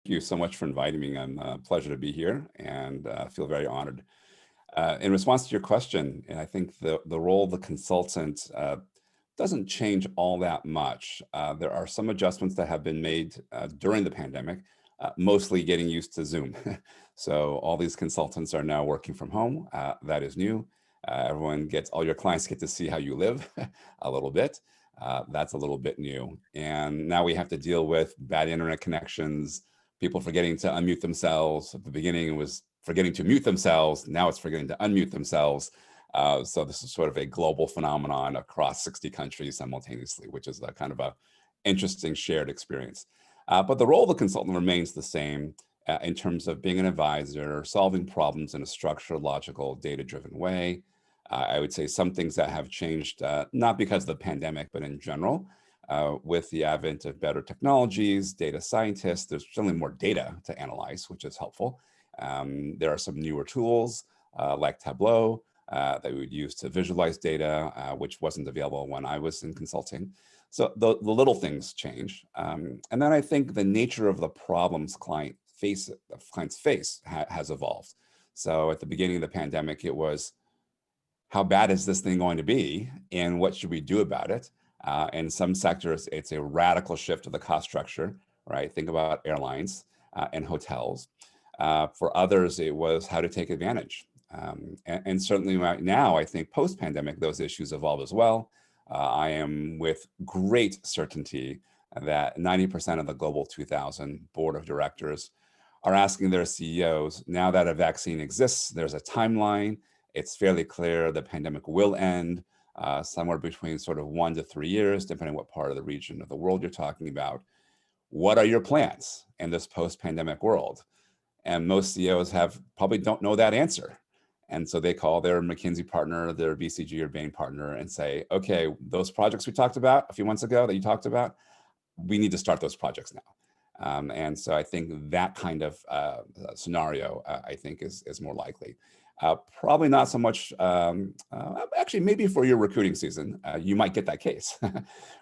you so much for inviting me. I'm a pleasure to be here and feel very honored. In response to your question, I think the role of the consultant doesn't change all that much. There are some adjustments that have been made during the pandemic, mostly getting used to Zoom. So all these consultants are now working from home. That is new. All your clients get to see how you live a little bit. That's a little bit new. And now we have to deal with bad internet connections, people forgetting to unmute themselves. At the beginning, it was forgetting to mute themselves. Now it's forgetting to unmute themselves. So this is sort of a global phenomenon across 60 countries simultaneously, which is a kind of a interesting shared experience. But the role of the consultant remains the same in terms of being an advisor, solving problems in a structured, logical, data-driven way. I would say some things that have changed, not because of the pandemic, but in general, with the advent of better technologies, data scientists, there's certainly more data to analyze, which is helpful. There are some newer tools like Tableau that we would use to visualize data, which wasn't available when I was in consulting. So the little things change. And then I think the nature of the problems clients face has evolved. So at the beginning of the pandemic, it was, how bad is this thing going to be? And what should we do about it? In some sectors, it's a radical shift to the cost structure, right? Think about airlines and hotels. For others, it was how to take advantage. And certainly right now, I think post-pandemic, those issues evolve as well. I am with great certainty that 90% of the Global 2000 board of directors are asking their CEOs, now that a vaccine exists, there's a timeline, it's fairly clear the pandemic will end somewhere between sort of 1 to 3 years, depending on what part of the region of the world you're talking about. What are your plans in this post-pandemic world? And most CEOs probably don't know that answer. And so they call their McKinsey partner, their BCG or Bain partner and say, okay, those projects we talked about a few months ago that you talked about, we need to start those projects now. And so I think that kind of scenario, I think is more likely. Probably not so much, actually maybe for your recruiting season, you might get that case,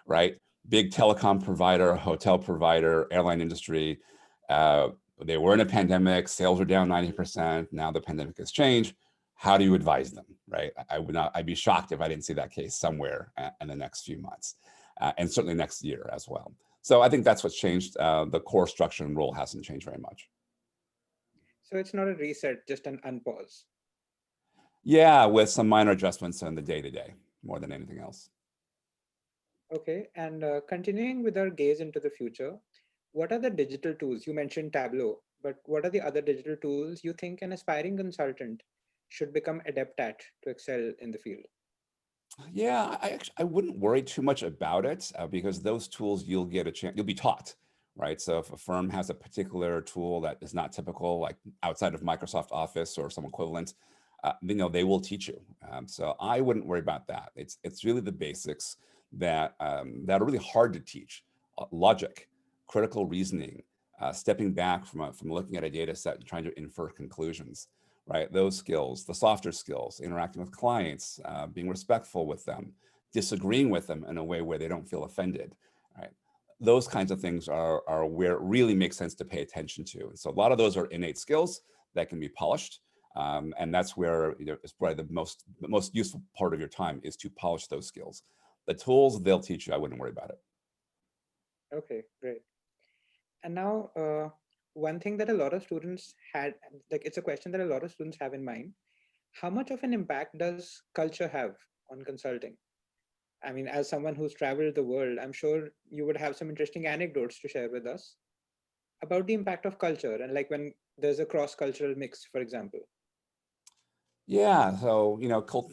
right? Big telecom provider, hotel provider, airline industry, they were in a pandemic, sales are down 90%, now the pandemic has changed. How do you advise them, right? I'd be shocked if I didn't see that case somewhere in the next few months, and certainly next year as well. So I think that's what's changed. The core structure and role hasn't changed very much. So it's not a reset, just an unpause. Yeah, with some minor adjustments in the day-to-day, more than anything else. Okay, and continuing with our gaze into the future, what are the digital tools? You mentioned Tableau, but what are the other digital tools you think an aspiring consultant should become adept at to excel in the field? Yeah, I wouldn't worry too much about it because those tools you'll be taught, right? So if a firm has a particular tool that is not typical, like outside of Microsoft Office or some equivalent, they will teach you. So I wouldn't worry about that. It's really the basics that that are really hard to teach: logic, critical reasoning, stepping back from looking at a data set and trying to infer conclusions. Right, those skills, the softer skills, interacting with clients, being respectful with them, disagreeing with them in a way where they don't feel offended. Right, those kinds of things are where it really makes sense to pay attention to. And so a lot of those are innate skills that can be polished, and that's where it's probably the most useful part of your time is to polish those skills. The tools they'll teach you, I wouldn't worry about it. Okay, great. And now, one thing that a lot of students it's a question that a lot of students have in mind. How much of an impact does culture have on consulting? I mean, as someone who's traveled the world, I'm sure you would have some interesting anecdotes to share with us about the impact of culture and like when there's a cross-cultural mix, for example. Yeah, so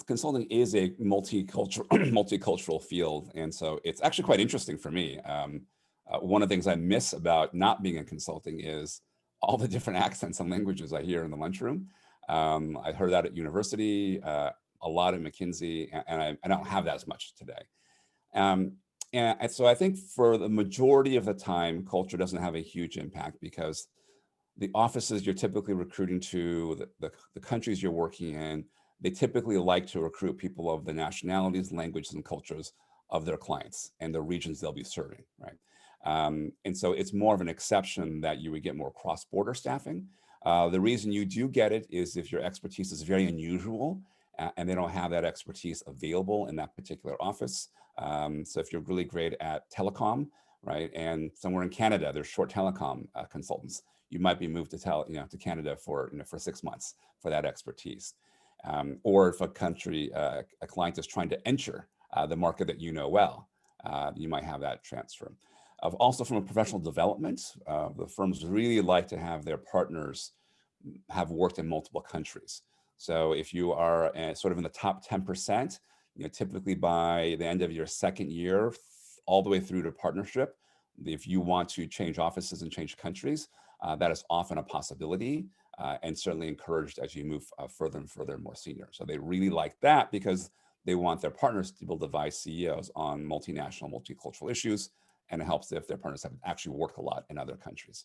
consulting is a multicultural field, and so it's actually quite interesting for me. One of the things I miss about not being in consulting is all the different accents and languages I hear in the lunchroom. I heard that at university, a lot at McKinsey, and I don't have that as much today. And so I think for the majority of the time, culture doesn't have a huge impact because the offices you're typically recruiting to, the countries you're working in, they typically like to recruit people of the nationalities, languages, and cultures of their clients and the regions they'll be serving, right? And so it's more of an exception that you would get more cross-border staffing. The reason you do get it is if your expertise is very unusual and they don't have that expertise available in that particular office. So if you're really great at telecom, right, and somewhere in Canada, there's short telecom consultants, you might be moved to Canada for 6 months for that expertise. Or if a client is trying to enter the market that you know well, you might have that transfer. Also from a professional development, the firms really like to have their partners have worked in multiple countries. So if you are sort of in the top 10%, typically by the end of your second year, all the way through to partnership, if you want to change offices and change countries, that is often a possibility and certainly encouraged as you move further and further more senior. So they really like that because they want their partners to be able to advise CEOs on multinational, multicultural issues, and it helps if their partners have actually worked a lot in other countries.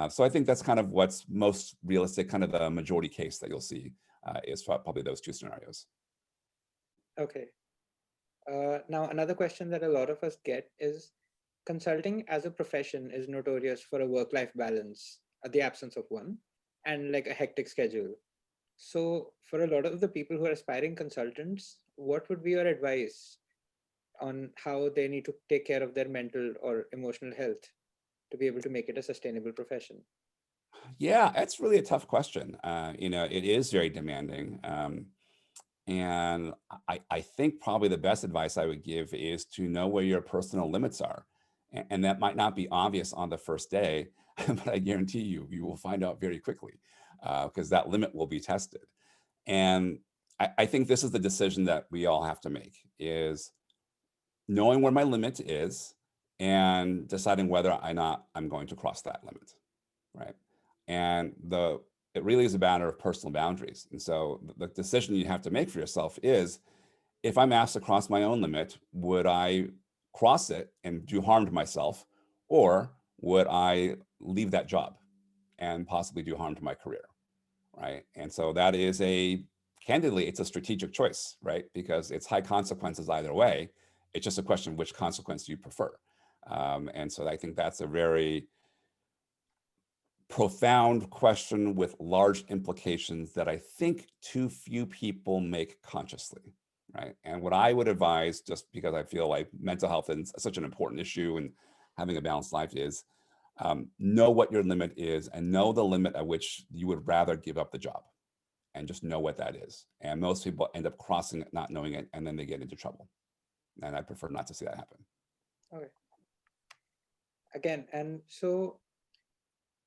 So I think that's kind of what's most realistic, kind of the majority case that you'll see is probably those two scenarios. Okay. Now, another question that a lot of us get is, consulting as a profession is notorious for a work-life balance, the absence of one, and like a hectic schedule. So for a lot of the people who are aspiring consultants, what would be your advice on how they need to take care of their mental or emotional health to be able to make it a sustainable profession? Yeah, that's really a tough question. It is very demanding. And I think probably the best advice I would give is to know where your personal limits are. And that might not be obvious on the first day, but I guarantee you will find out very quickly because that limit will be tested. And I think this is the decision that we all have to make, is knowing where my limit is and deciding whether I'm going to cross that limit, right? And it really is a matter of personal boundaries. And so the decision you have to make for yourself is, if I'm asked to cross my own limit, would I cross it and do harm to myself, or would I leave that job and possibly do harm to my career, right? And so that is candidly, it's a strategic choice, right? Because it's high consequences either way. It's just a question of which consequence do you prefer. And so I think that's a very profound question with large implications that I think too few people make consciously, right? And what I would advise, just because I feel like mental health is such an important issue and having a balanced life, is know what your limit is and know the limit at which you would rather give up the job, and just know what that is. And most people end up crossing it, not knowing it, and then they get into trouble. And I prefer not to see that happen. Okay. Again, and so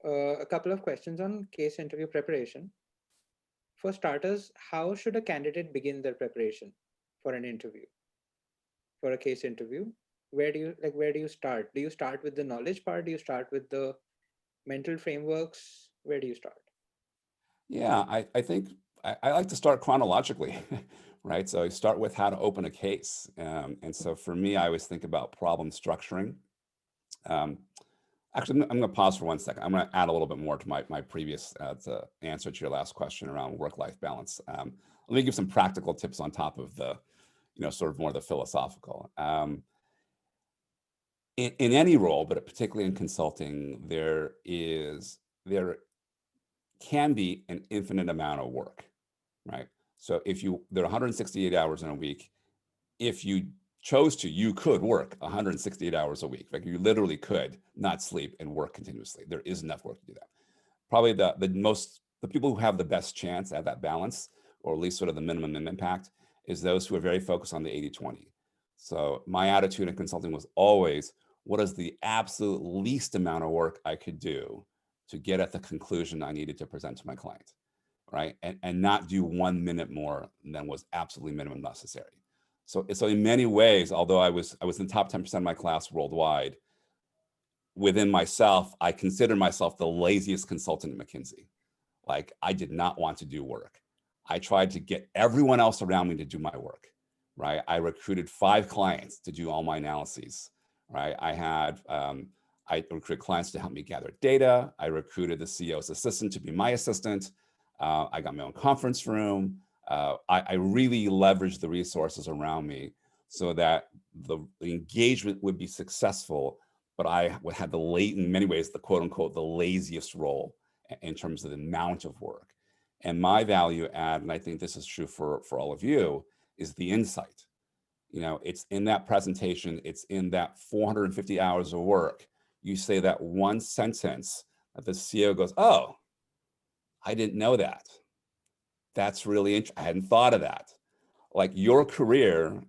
a couple of questions on case interview preparation. For starters, how should a candidate begin their preparation for an interview, for a case interview? Where do you start? Do you start with the knowledge part? Do you start with the mental frameworks? Where do you start? Yeah, I think I like to start chronologically, right? So I start with how to open a case. And so for me, I always think about problem structuring. Um, Actually, I'm going to pause for 1 second. I'm going to add a little bit more to my previous answer to your last question around work-life balance. Let me give some practical tips on top of the, sort of more the philosophical. In any role, but particularly in consulting, there can be an infinite amount of work, right? So there are 168 hours in a week. If you chose to, you could work 168 hours a week. Like, you literally could not sleep and work continuously. There is enough work to do that. Probably the people who have the best chance at that balance, or at least sort of the minimum impact, is those who are very focused on the 80-20. So my attitude in consulting was always, what is the absolute least amount of work I could do to get at the conclusion I needed to present to my client, right? And not do 1 minute more than was absolutely minimum necessary. So in many ways, although I was in the top 10% of my class worldwide, within myself, I consider myself the laziest consultant at McKinsey. Like, I did not want to do work. I tried to get everyone else around me to do my work, right? I recruited 5 clients to do all my analyses, right? I recruited clients to help me gather data. I recruited the CEO's assistant to be my assistant. I got my own conference room. I really leveraged the resources around me so that the engagement would be successful, but but I would have in many ways, the quote unquote, the laziest role in terms of the amount of work. And my value add, and I think this is true for all of you, is the insight. It's in that presentation, it's in that 450 hours of work. You say that one sentence that the CEO goes, oh, I didn't know that. That's really interesting. I hadn't thought of that. Like, your career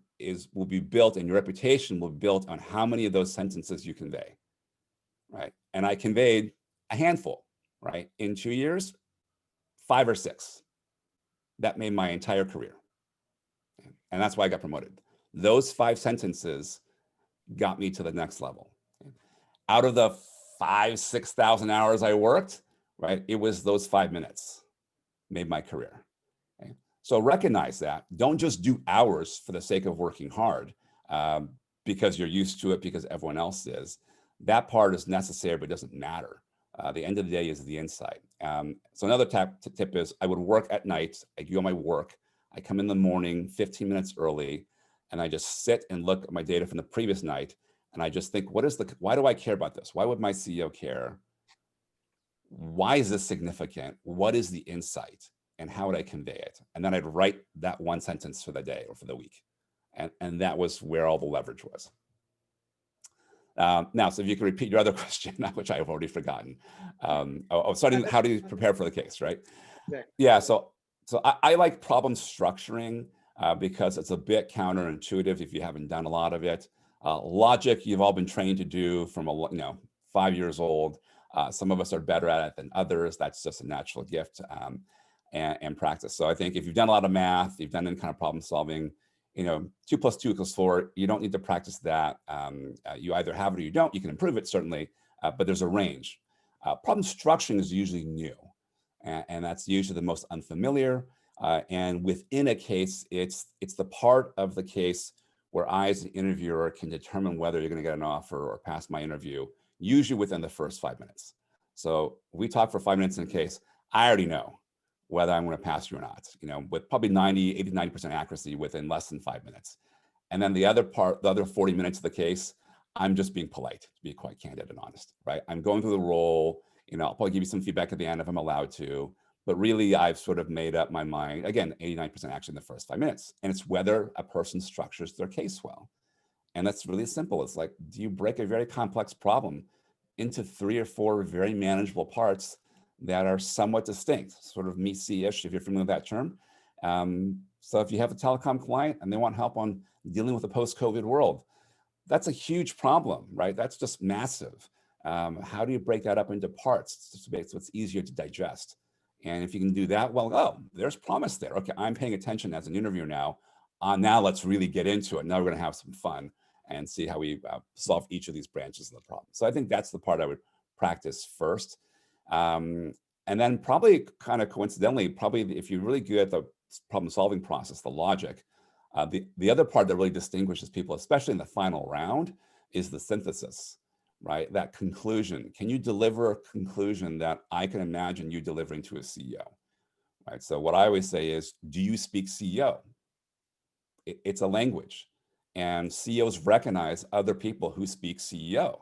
will be built, and your reputation will be built on how many of those sentences you convey, right? And I conveyed a handful, right? In 2 years, 5 or 6. That made my entire career. And that's why I got promoted. Those 5 sentences got me to the next level. Out of the 6,000 hours I worked, right? It was those 5 minutes made my career. Okay? So recognize that. Don't just do hours for the sake of working hard because you're used to it, because everyone else is. That part is necessary, but it doesn't matter. The end of the day is the insight. So another tip is I would work at night. I do all my work. I come in the morning 15 minutes early, and I just sit and look at my data from the previous night. And I just think, why do I care about this? Why would my CEO care? Why is this significant? What is the insight? And how would I convey it? And then I'd write that one sentence for the day or for the week. And that was where all the leverage was. Now, so if you can repeat your other question, which I've already forgotten. Starting, how do you prepare for the case, right? Yeah, so I like problem structuring because it's a bit counterintuitive if you haven't done a lot of it. Logic, you've all been trained to do from 5 years old. Some of us are better at it than others. That's just a natural gift and practice. So I think if you've done a lot of math, you've done any kind of problem solving, 2 + 2 = 4, you don't need to practice that. You either have it or you don't. You can improve it, certainly, but there's a range. Problem structuring is usually new, and that's usually the most unfamiliar. And within a case, it's the part of the case where I, as an interviewer, can determine whether you're going to get an offer or pass my interview, usually within the first 5 minutes. So we talk for 5 minutes in a case, I already know whether I'm going to pass you or not, with probably 80-90% accuracy within less than 5 minutes. And then the other 40 minutes of the case, I'm just being polite, to be quite candid and honest, right? I'm going through the role, I'll probably give you some feedback at the end if I'm allowed to, but really I've sort of made up my mind, again, 89% actually in the first 5 minutes. And it's whether a person structures their case well. And that's really simple. It's like, do you break a very complex problem into 3 or 4 very manageable parts that are somewhat distinct, sort of me-see-ish, if you're familiar with that term. So if you have a telecom client and they want help on dealing with a post-COVID world, that's a huge problem, right? That's just massive. How do you break that up into parts so it's easier to digest? And if you can do that, well, oh, there's promise there. Okay, I'm paying attention as an interviewer now. Now let's really get into it. Now we're going to have some fun and see how we solve each of these branches of the problem. So I think that's the part I would practice first. And then probably kind of coincidentally, probably if you're really good at the problem solving process, the logic, the other part that really distinguishes people, especially in the final round, is the synthesis, right? That conclusion. Can you deliver a conclusion that I can imagine you delivering to a CEO, right? So what I always say is, do you speak CEO? It's a language, and CEOs recognize other people who speak CEO,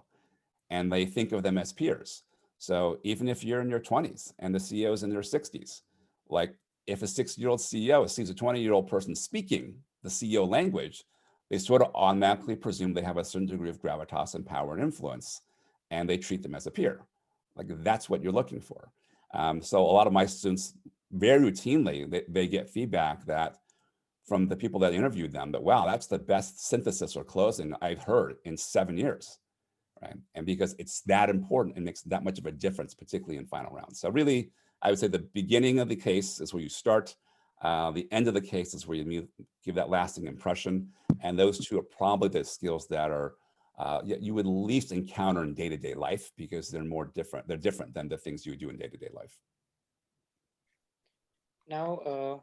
and they think of them as peers. So even if you're in your 20s and the CEO is in their 60s, like if a 60-year-old CEO sees a 20-year-old person speaking the CEO language, they sort of automatically presume they have a certain degree of gravitas and power and influence, and they treat them as a peer. Like that's what you're looking for. So a lot of my students, very routinely, they get feedback that from the people that interviewed them that, wow, that's the best synthesis or closing I've heard in 7 years. Right? And because it's that important and makes that much of a difference, particularly in final rounds. So really, I would say the beginning of the case is where you start. The end of the case is where you give that lasting impression. And those two are probably the skills that are you would least encounter in day-to-day life because they're more different. They're different than the things you do in day-to-day life. Now,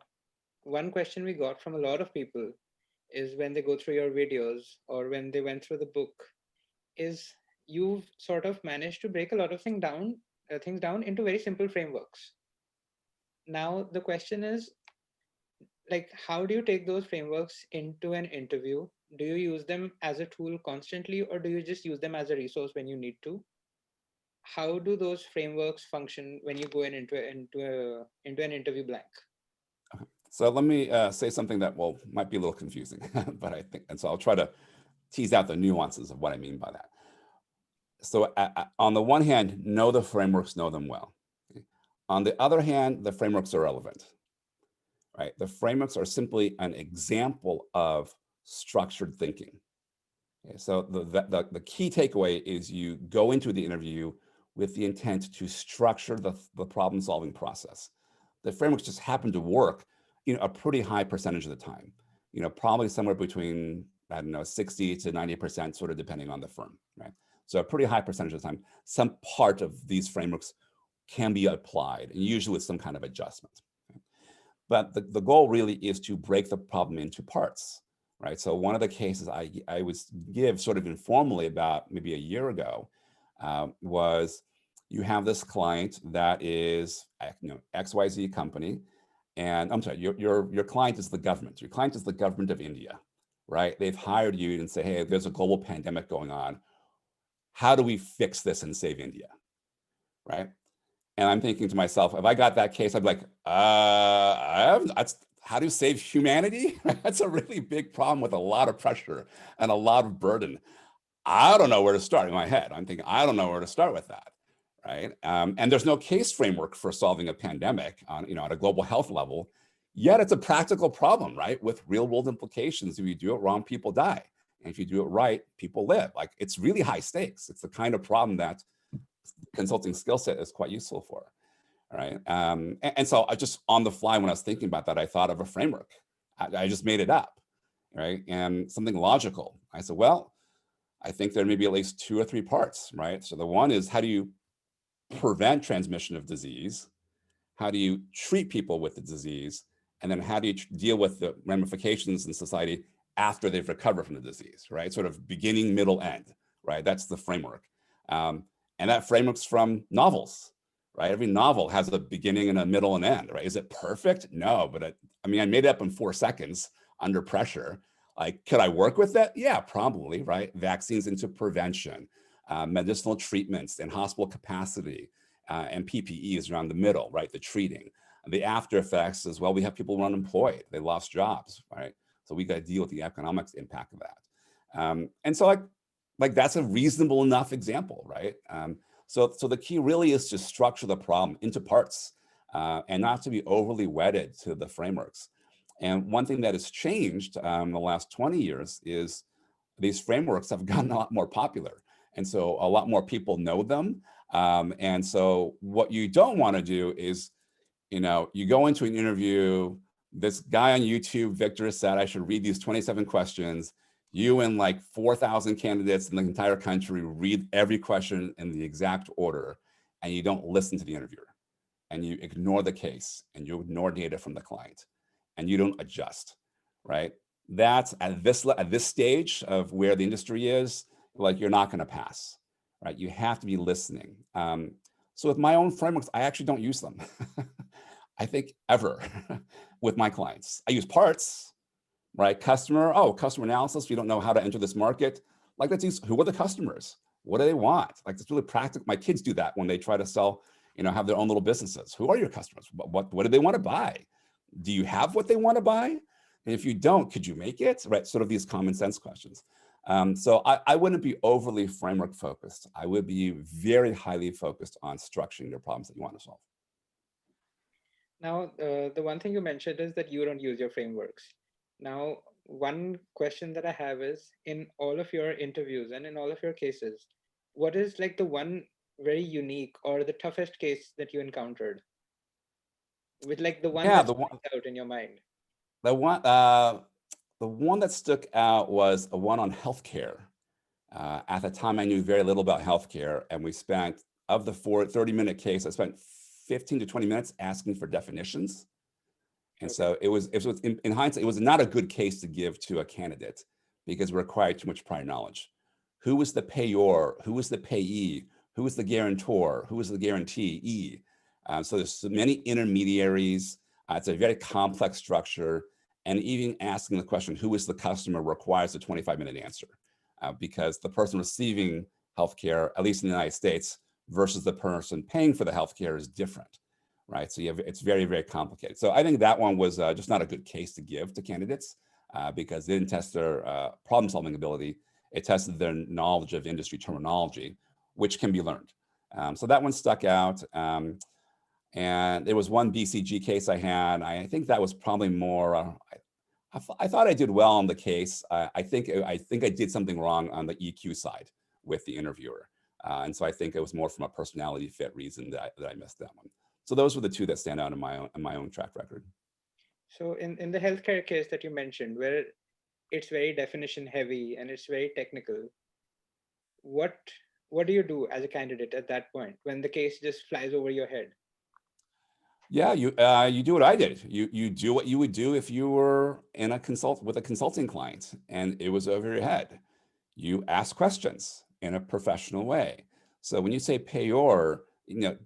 one question we got from a lot of people is when they go through your videos or when they went through the book is you've sort of managed to break a lot of things down into very simple frameworks. Now, the question is, like, how do you take those frameworks into an interview do you use them as a tool constantly, or do you just use them as a resource when you need to? How do those frameworks function when you go into an interview blank? So let me say something that might be a little confusing, but I think, and so I'll try to tease out the nuances of what I mean by that. So on the one hand, know the frameworks, know them well. Okay? On the other hand, the frameworks are relevant, right? The frameworks are simply an example of structured thinking. Okay? So the key takeaway is you go into the interview with the intent to structure the problem solving process. The frameworks just happen to work, a pretty high percentage of the time, probably somewhere between, I don't know, 60 to 90%, sort of depending on the firm, right? So a pretty high percentage of the time, some part of these frameworks can be applied, and usually with some kind of adjustment. Okay? But the goal really is to break the problem into parts, right? So one of the cases I was give sort of informally about maybe a year ago was, you have this client that is, XYZ company, and I'm sorry, your client is the government. Your client is the government of India, right? They've hired you and say, hey, there's a global pandemic going on. How do we fix this and save India, right? And I'm thinking to myself, if I got that case, I'd be like, how do you save humanity? That's a really big problem with a lot of pressure and a lot of burden. I don't know where to start in my head. I'm thinking, I don't know where to start with that, right? And there's no case framework for solving a pandemic on, at a global health level. Yet it's a practical problem, right? With real world implications. If you do it wrong, people die. And if you do it right, people live. Like, it's really high stakes. It's the kind of problem that consulting skill set is quite useful for, right? And so I just, on the fly, when I was thinking about that, I thought of a framework. I just made it up, right? And something logical. I said, well, I think there may be at least 2 or 3 parts, right? So the one is, how do you prevent transmission of disease? How do you treat people with the disease? And then how do you deal with the ramifications in society after they've recovered from the disease, right? Sort of beginning, middle, end, right? That's the framework. And that framework's from novels, right? Every novel has a beginning and a middle and end, right? Is it perfect? No, but I made it up in 4 seconds under pressure. Like, could I work with that? Yeah, probably, right? Vaccines into prevention, medicinal treatments and hospital capacity, and PPE is around the middle, right? The treating. The after effects as well, we have people who are unemployed, they lost jobs, right? So we got to deal with the economic impact of that. And so like that's a reasonable enough example, right? So the key really is to structure the problem into parts and not to be overly wedded to the frameworks. And one thing that has changed in the last 20 years is these frameworks have gotten a lot more popular. And so a lot more people know them. And so what you don't want to do is, you go into an interview, this guy on YouTube, Victor, said I should read these 27 questions. You and like 4,000 candidates in the entire country read every question in the exact order, and you don't listen to the interviewer, and you ignore the case, and you ignore data from the client, and you don't adjust, right? That's at this stage of where the industry is, like, you're not going to pass, right? You have to be listening. So with my own frameworks, I actually don't use them. I think ever with my clients. I use parts, right? Customer analysis. We don't know how to enter this market. Like, let's use, who are the customers? What do they want? Like, it's really practical. My kids do that when they try to sell, have their own little businesses. Who are your customers? What do they want to buy? Do you have what they want to buy? And if you don't, could you make it? Right, sort of these common sense questions. So I wouldn't be overly framework focused. I would be very highly focused on structuring your problems that you want to solve. Now, the one thing you mentioned is that you don't use your frameworks. Now, one question that I have is, in all of your interviews and in all of your cases, what is like the one very unique or the toughest case that you encountered? With like the one Yeah, that stands out in your mind. the one that stuck out was a one on healthcare. At the time, I knew very little about healthcare, and we spent, of the 30-minute case, I spent 15 to 20 minutes asking for definitions. And so it was in hindsight, it was not a good case to give to a candidate because it required too much prior knowledge. Who was the payor? Who was the payee? Who was the guarantor? Who was the guarantee? So there's so many intermediaries. It's a very complex structure. And even asking the question, who is the customer, requires a 25-minute answer, because the person receiving healthcare, at least in the United States, versus the person paying for the healthcare is different, right? So it's very, very complicated. So I think that one was just not a good case to give to candidates, because they didn't test their problem-solving ability. It tested their knowledge of industry terminology, which can be learned. So that one stuck out. And there was one BCG case I had. I think that was probably more, I thought I did well on the case. I think I did something wrong on the EQ side with the interviewer. And so I think it was more from a personality fit reason that I missed that one. So those were the two that stand out in my own track record. So in the healthcare case that you mentioned, where it's very definition heavy and it's very technical, what do you do as a candidate at that point when the case just flies over your head? Yeah, you do what I did. You do what you would do if you were in with a consulting client and it was over your head. You ask questions in a professional way. So when you say payor,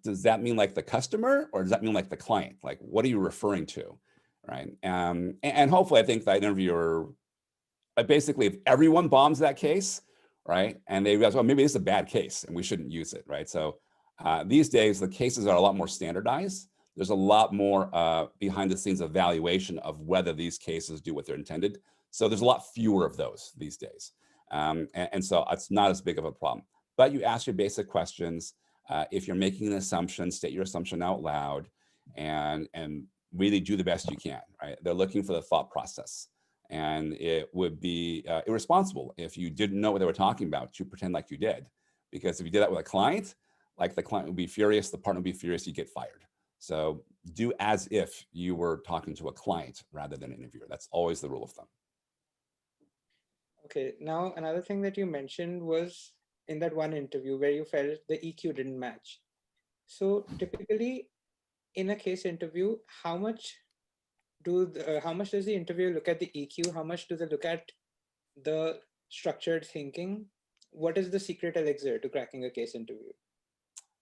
does that mean like the customer or does that mean like the client? Like, what are you referring to, right? And hopefully, I think that interviewer, basically, if everyone bombs that case, right, and they realize, well, maybe this is a bad case and we shouldn't use it, right? So these days, the cases are a lot more standardized. There's a lot more behind the scenes evaluation of whether these cases do what they're intended. So there's a lot fewer of those these days. And so it's not as big of a problem. But you ask your basic questions. If you're making an assumption, state your assumption out loud and really do the best you can, right? They're looking for the thought process. And it would be irresponsible if you didn't know what they were talking about to pretend like you did. Because if you did that with a client, like the client would be furious, the partner would be furious, you get fired. So do as if you were talking to a client rather than an interviewer. That's always the rule of thumb. Okay, now another thing that you mentioned was in that one interview where you felt the EQ didn't match. So typically in a case interview, how much does the interviewer look at the EQ? How much do they look at the structured thinking? What is the secret elixir to cracking a case interview?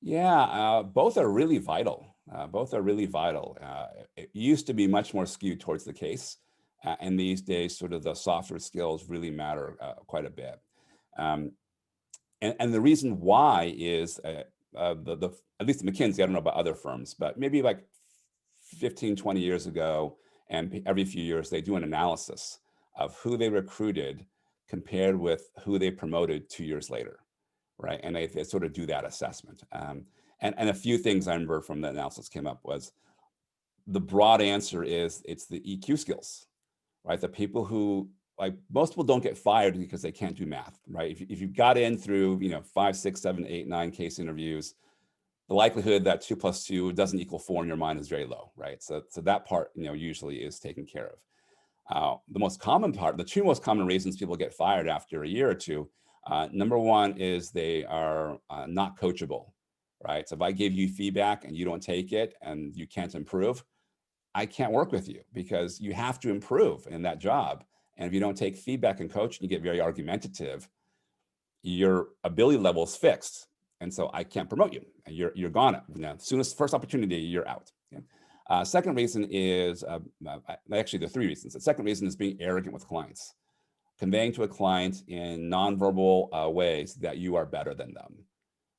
Yeah, both are really vital. Both are really vital. It used to be much more skewed towards the case. And these days, sort of the softer skills really matter quite a bit. And the reason why is at least McKinsey, I don't know about other firms, but maybe like 15, 20 years ago, and every few years, they do an analysis of who they recruited compared with who they promoted 2 years later. Right, and they sort of do that assessment. And a few things I remember from the analysis came up was the broad answer is it's the EQ skills, right? The people who, like most people don't get fired because they can't do math, right? If you got in through 5, 6, 7, 8, 9 case interviews, the likelihood that 2 + 2 doesn't equal 4 in your mind is very low, right? So that part usually is taken care of. The most common part, the two most common reasons people get fired after a year or two. Number one is they are not coachable, right? So if I give you feedback and you don't take it and you can't improve, I can't work with you because you have to improve in that job. And if you don't take feedback and coach and you get very argumentative, your ability level is fixed. And so I can't promote you and you're gone. As soon as first opportunity, you're out. Okay? Second reason is, actually there are 3 reasons. The second reason is being arrogant with clients. Conveying to a client in nonverbal ways that you are better than them,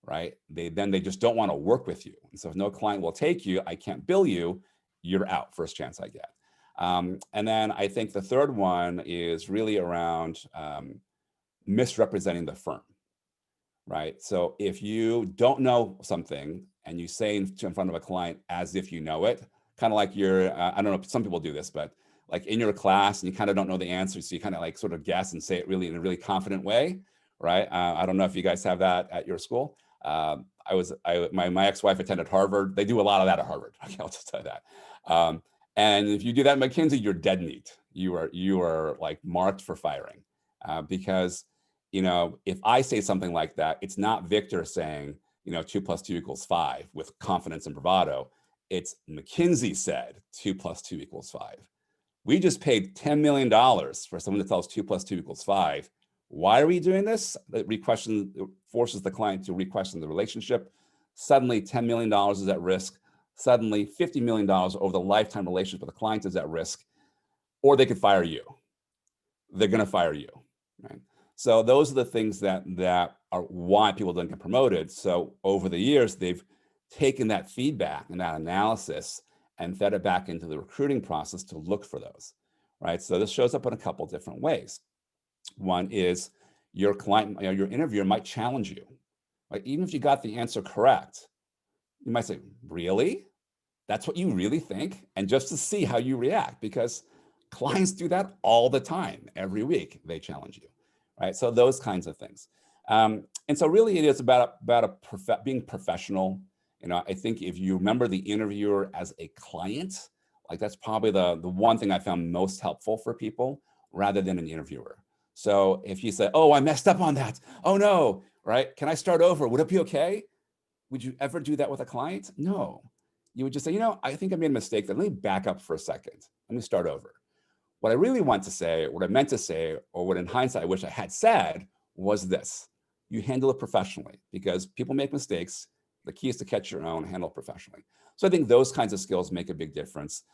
right? They just don't want to work with you. And so if no client will take you, I can't bill you, you're out first chance I get. And then I think the third one is really around misrepresenting the firm, right? So if you don't know something and you say in front of a client as if you know it, kind of like you're, I don't know, some people do this, but like in your class and you kind of don't know the answer. So you kind of like sort of guess and say it really in a really confident way, right? I don't know if you guys have that at your school. My ex-wife attended Harvard. They do a lot of that at Harvard. Okay, I'll just tell you that. And if you do that at McKinsey, you're dead meat. You are like marked for firing because, if I say something like that, it's not Victor saying, 2 + 2 = 5 with confidence and bravado. It's McKinsey said 2 + 2 = 5. We just paid $10 million for someone to tell us 2 + 2 = 5. Why are we doing this? It forces the client to re-question the relationship. Suddenly $10 million is at risk. Suddenly $50 million over the lifetime relationship with the client is at risk. or they could fire you. They're going to fire you, right? So those are the things that are why people don't get promoted. So over the years, they've taken that feedback and that analysis and fed it back into the recruiting process to look for those, right? So this shows up in a couple different ways. One is your client, your interviewer might challenge you. Like, even if you got the answer correct, you might say, really? That's what you really think? And just to see how you react, because clients do that all the time. Every week they challenge you, right? So those kinds of things. And so really it is about being professional. I think if you remember the interviewer as a client, like that's probably the one thing I found most helpful for people rather than an interviewer. So if you say, oh, I messed up on that. Oh no, right? Can I start over? Would it be okay? Would you ever do that with a client? No. You would just say, I think I made a mistake. Let me back up for a second. Let me start over. What I really want to say, what I meant to say, or what in hindsight I wish I had said was this. You handle it professionally, because people make mistakes. The key is to catch your own, handle it professionally. So I think those kinds of skills make a big difference.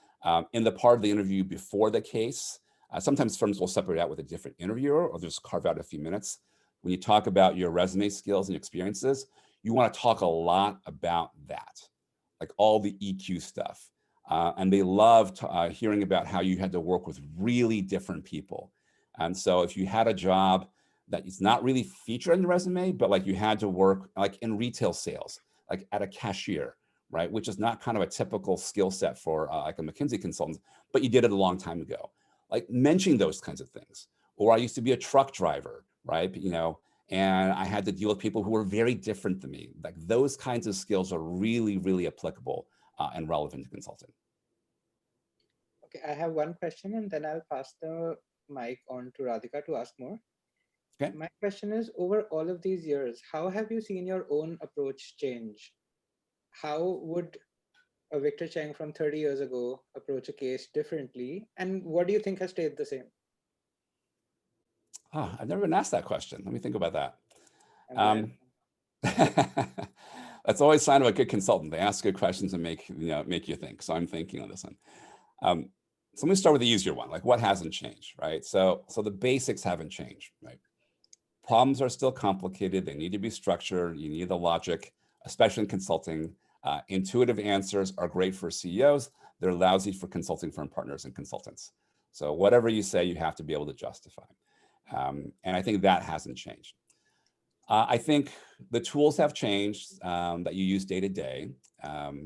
In the part of the interview before the case, sometimes firms will separate out with a different interviewer or just carve out a few minutes. When you talk about your resume skills and experiences, you want to talk a lot about that, like all the EQ stuff. And they loved hearing about how you had to work with really different people. And so if you had a job that is not really featured on your resume, but like you had to work like in retail sales, like at a cashier, right? Which is not kind of a typical skill set for like a McKinsey consultant, but you did it a long time ago. Like mentioning those kinds of things. Or I used to be a truck driver, right? And I had to deal with people who were very different than me. Like those kinds of skills are really, really applicable and relevant to consulting. Okay, I have one question and then I'll pass the mic on to Radhika to ask more. Okay. My question is, over all of these years, how have you seen your own approach change? How would a Victor Cheng from 30 years ago approach a case differently? And what do you think has stayed the same? Oh, I've never been asked that question. Let me think about that. I'm glad. That's always a sign of a good consultant. They ask good questions and make you think. So I'm thinking on this one. So let me start with the easier one, like what hasn't changed, right? So the basics haven't changed, right? Problems are still complicated. They need to be structured. You need the logic, especially in consulting. Intuitive answers are great for CEOs. They're lousy for consulting firm partners and consultants. So whatever you say, you have to be able to justify. And I think that hasn't changed. I think the tools have changed that you use day to day.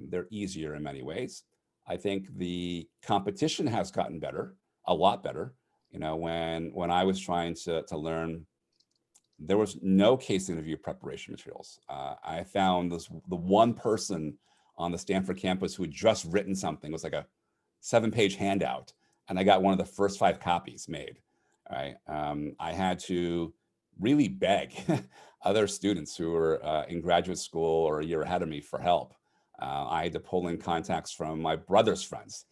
They're easier in many ways. I think the competition has gotten better, a lot better. When I was trying to learn, there was no case interview preparation materials. I found the one person on the Stanford campus who had just written something. It was like a 7-page handout, and I got one of the first 5 copies made. Right? I had to really beg other students who were in graduate school or a year ahead of me for help. I had to pull in contacts from my brother's friends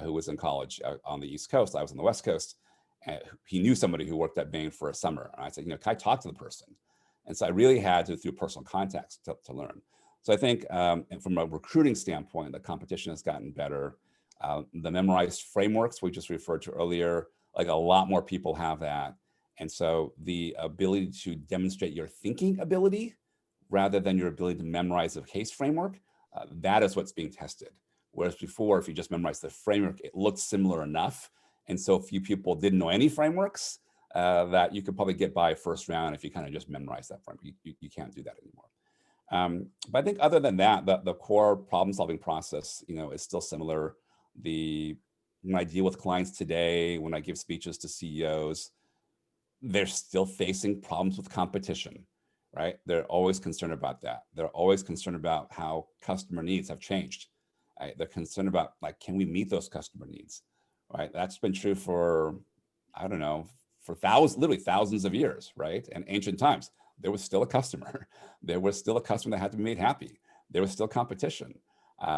who was in college on the East Coast. I was on the West Coast. And he knew somebody who worked at Bain for a summer. And I said, can I talk to the person? And so I really had to, through personal contacts, to learn. So I think from a recruiting standpoint, the competition has gotten better. The memorized frameworks we just referred to earlier, like a lot more people have that. And so the ability to demonstrate your thinking ability rather than your ability to memorize a case framework, that is what's being tested. Whereas before, if you just memorize the framework, it looked similar enough. And so few people didn't know any frameworks that you could probably get by first round if you kind of just memorize that framework. You can't do that anymore. But I think other than that, the core problem solving process, is still similar. When I deal with clients today, when I give speeches to CEOs, they're still facing problems with competition, right? They're always concerned about that. They're always concerned about how customer needs have changed. Right? They're concerned about, like, can we meet those customer needs, right? That's been true for, I don't know, for literally thousands of years, right? And ancient times, there was still a customer. There was still a customer that had to be made happy. There was still competition.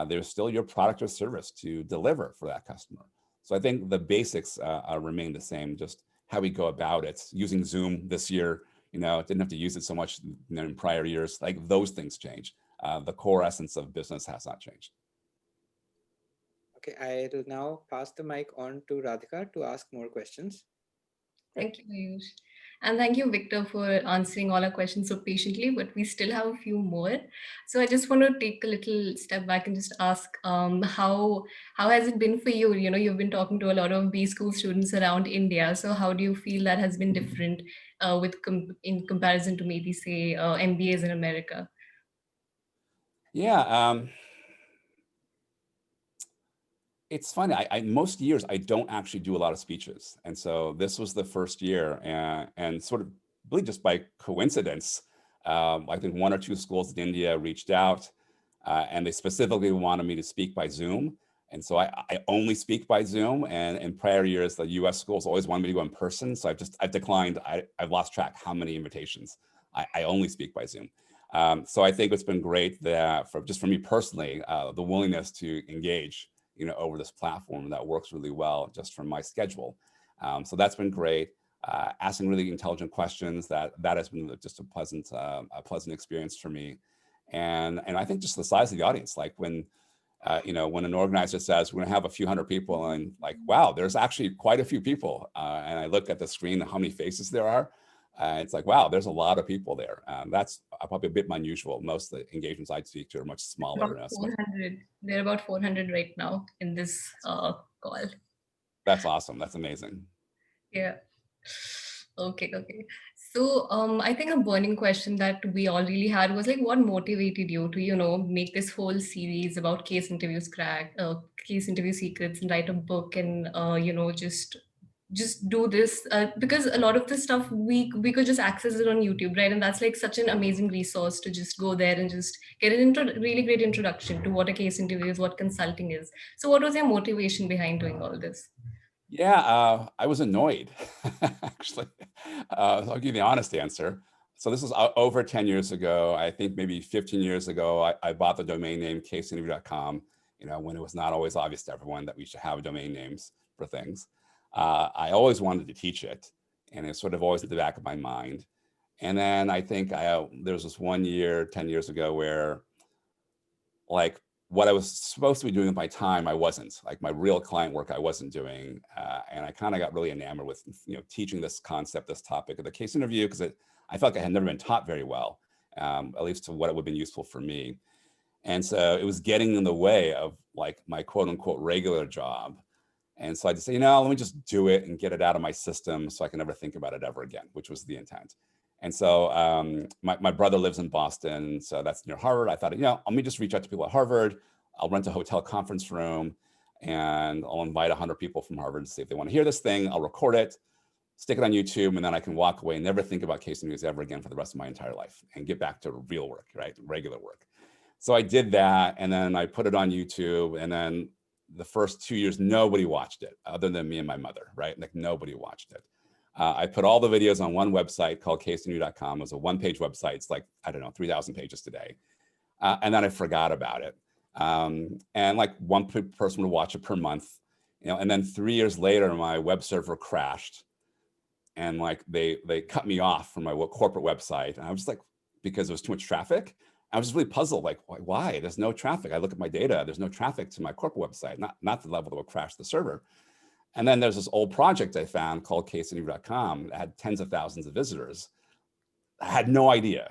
There's still your product or service to deliver for that customer. So I think the basics remain the same, just how we go about it. Using Zoom this year, didn't have to use it so much in prior years. Like, those things change. The core essence of business has not changed. Okay, I will now pass the mic on to Radhika to ask more questions. Thank you, Ayush. And thank you, Victor, for answering all our questions so patiently, but we still have a few more. So I just want to take a little step back and just ask how has it been for you? You know, you've been talking to a lot of B school students around India. So how do you feel that has been different in comparison to maybe say MBAs in America? Yeah, it's funny. Most years I don't actually do a lot of speeches, and so this was the first year, and sort of really just by coincidence, I think one or two schools in India reached out, and they specifically wanted me to speak by Zoom, and so I only speak by Zoom. And in prior years, the U.S. schools always wanted me to go in person, so I've declined. I've lost track how many invitations. I only speak by Zoom. So I think it's been great that for me personally, the willingness to engage over this platform that works really well just from my schedule. So that's been great. Asking really intelligent questions, that has been just a pleasant experience for me. And I think just the size of the audience, like when an organizer says we're gonna have a few hundred people, and like, wow, there's actually quite a few people. And I look at the screen, how many faces there are. It's like, wow, there's a lot of people there. That's probably a bit unusual. Most of the engagements I speak to are much smaller. About 400. They're about 400 right now in this call. That's awesome. That's amazing. Yeah. Okay. So, I think a burning question that we all really had was like, what motivated you to, make this whole series about case interview secrets, and write a book, and just do this because a lot of the stuff we could just access it on YouTube, right? And that's like such an amazing resource to just go there and just get an really great introduction to what a case interview is, what consulting is. So, what was your motivation behind doing all this? Yeah, I was annoyed, actually. So I'll give you the honest answer. So this was over 10 years ago. I think maybe 15 years ago, I bought the domain name caseinterview.com, when it was not always obvious to everyone that we should have domain names for things. I always wanted to teach it, and it's sort of always at the back of my mind. And then I think there was this one year, 10 years ago, where like what I was supposed to be doing with my time, I wasn't. Like my real client work, I wasn't doing. And I kind of got really enamored with, teaching this concept, this topic of the case interview, because I felt like I had never been taught very well, at least to what it would have been useful for me. And so it was getting in the way of like my quote unquote regular job. And so I just said, let me just do it and get it out of my system so I can never think about it ever again, which was the intent. And so my brother lives in Boston, so that's near Harvard. I thought, let me just reach out to people at Harvard. I'll rent a hotel conference room, and I'll invite 100 people from Harvard to see if they want to hear this thing. I'll record it, stick it on YouTube, and then I can walk away and never think about case news ever again for the rest of my entire life and get back to real work, right? Regular work. So I did that, and then I put it on YouTube, and then the first 2 years, nobody watched it other than me and my mother, right? Like nobody watched it. I put all the videos on one website called caseinterview.com. It was a one-page website. It's like, I don't know, 3,000 pages today. And then I forgot about it. And like one person would watch it per month, and then 3 years later, my web server crashed, and like they cut me off from my corporate website. And I was just like, because there was too much traffic. I was just really puzzled, like, why? There's no traffic. I look at my data, there's no traffic to my corporate website, not the level that would crash the server. And then there's this old project I found called caseinterview.com that had tens of thousands of visitors. I had no idea.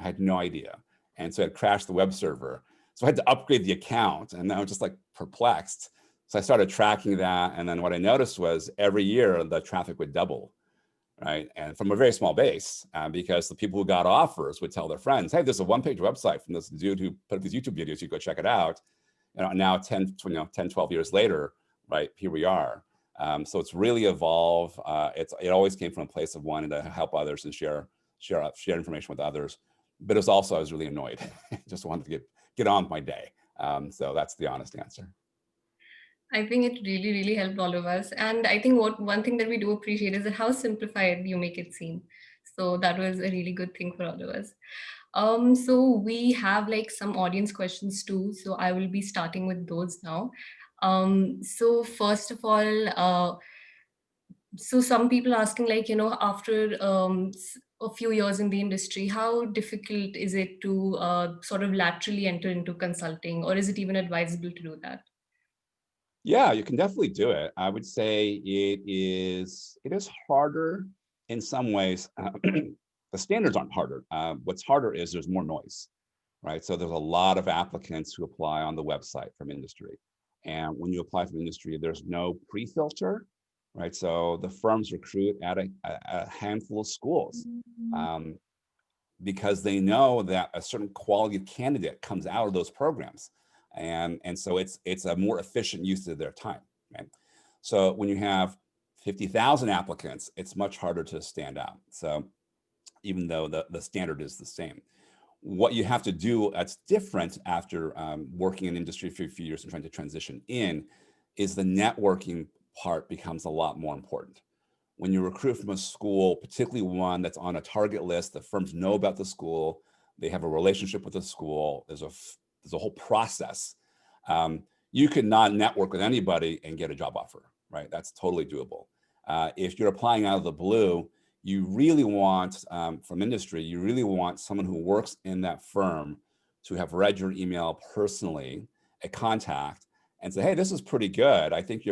And so it crashed the web server. So I had to upgrade the account, and I was just like perplexed. So I started tracking that. And then what I noticed was every year the traffic would double, right? And from a very small base, because the people who got offers would tell their friends, hey, there's a one-page website from this dude who put up these YouTube videos, you go check it out. Now 10, 12 years later, right, here we are. So it's really evolved. It always came from a place of wanting to help others and share information with others. But it was also, I was really annoyed. Just wanted to get on with my day. So that's the honest answer. I think it really, really helped all of us. And I think one thing that we do appreciate is that how simplified you make it seem. So that was a really good thing for all of us. So we have like some audience questions too. So I will be starting with those now. So first of all, so some people asking like, after a few years in the industry, how difficult is it to sort of laterally enter into consulting, or is it even advisable to do that? Yeah, you can definitely do it. I would say it is harder in some ways. The standards aren't harder. What's harder is there's more noise, right? So there's a lot of applicants who apply on the website from industry. And when you apply from industry, there's no pre-filter, right? So the firms recruit at a handful of schools because they know that a certain quality of candidate comes out of those programs. And so it's a more efficient use of their time, right? So when you have 50,000 applicants, it's much harder to stand out. So even though the standard is the same, what you have to do that's different after working in industry for a few years and trying to transition in is the networking part becomes a lot more important. When you recruit from a school, particularly one that's on a target list, the firms know about the school, they have a relationship with the school, there's a whole process. You could not network with anybody and get a job offer, right? That's totally doable. If you're applying out of the blue, you really want, from industry, you really want someone who works in that firm to have read your email personally, a contact, and say, hey, this is pretty good. I think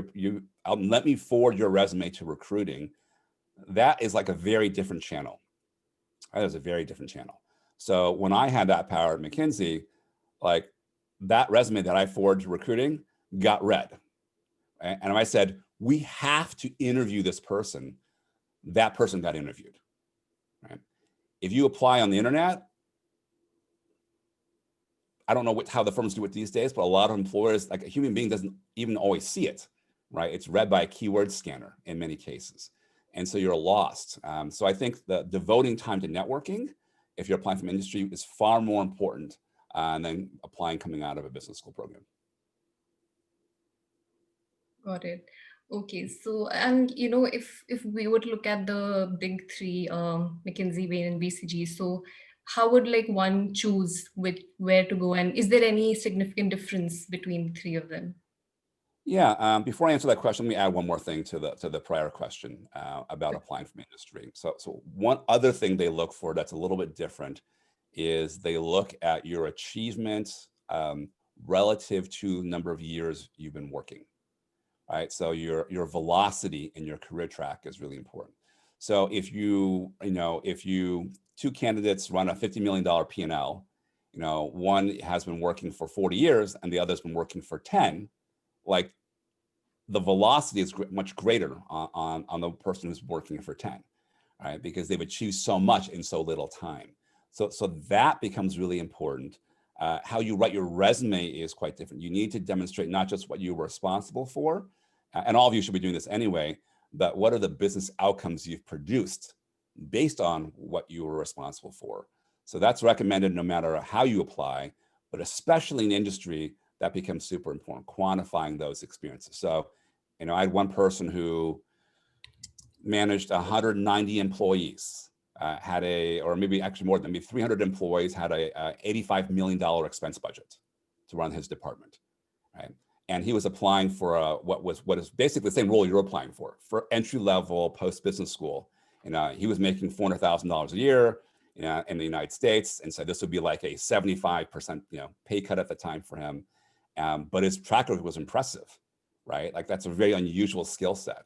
let me forward your resume to recruiting. That is like a very different channel. That is a very different channel. So when I had that power at McKinsey, like that resume that I forwarded to recruiting got read. Right? And if I said, we have to interview this person, that person got interviewed. Right? If you apply on the internet, I don't know how the firms do it these days, but a lot of employers, like a human being doesn't even always see it, right? It's read by a keyword scanner in many cases. And so you're lost. So I think the devoting time to networking, if you're applying from industry, is far more important than applying coming out of a business school program. Got it. Okay, so and if we were to look at the big three, McKinsey, Wayne, and BCG, so how would like one choose where to go, and is there any significant difference between the three of them? Yeah, before I answer that question, let me add one more thing to the prior question about applying from industry. So one other thing they look for that's a little bit different is they look at your achievement relative to the number of years you've been working. Right, so your velocity in your career track is really important. So if two candidates run a $50 million P&L, one has been working for 40 years and the other's been working for 10, like the velocity is much greater on the person who's working for 10, right? Because they've achieved so much in so little time. So that becomes really important. How you write your resume is quite different. You need to demonstrate not just what you were responsible for, and all of you should be doing this anyway, but what are the business outcomes you've produced based on what you were responsible for. So that's recommended no matter how you apply, but especially in industry, that becomes super important, quantifying those experiences. So, I had one person who managed 190 employees, or maybe actually more than 300 employees, had a $85 million expense budget to run his department, right? And he was applying for what is basically the same role you're applying for entry-level post-business school. He was making $400,000 a year in the United States, and so this would be like a 75% pay cut at the time for him. But his track record was impressive, right? Like that's a very unusual skill set,